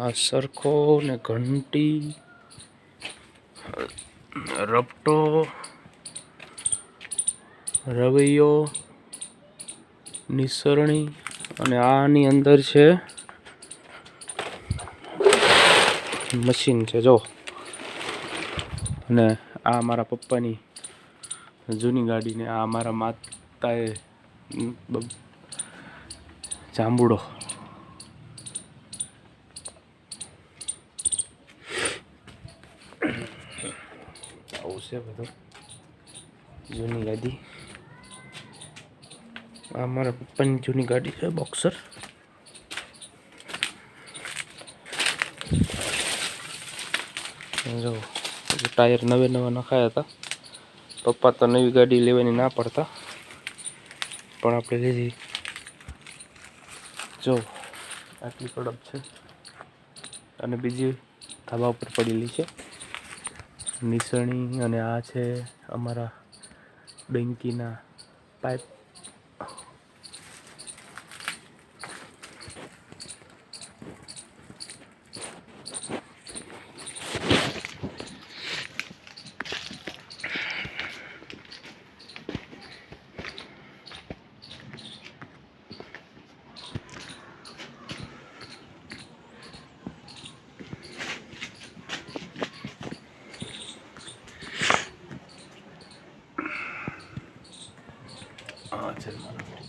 આ સરખો ને ઘંટી, રપટો, રવૈયો, નિસરણી અને આની અંદર છે મશીન છે જો. અને આ મારા પપ્પાની જૂની ગાડી ને આ મારા માતાએ જાંબુડો. આવું છે બધું જૂની ગાડી. આ મારા પપ્પાની જૂની ગાડી છે બોક્સર. જો ટાયર નવે નવા નખાયા હતા. પપ્પા તો નવી ગાડી લેવાની ના પડતા, પણ આપણે લીધી. જો આટલી કડક છે અને બીજી ધાબા ઉપર પડેલી છે નિસરણી. અને આ છે અમારા ડંકીના પાઇપ. આ છે મારા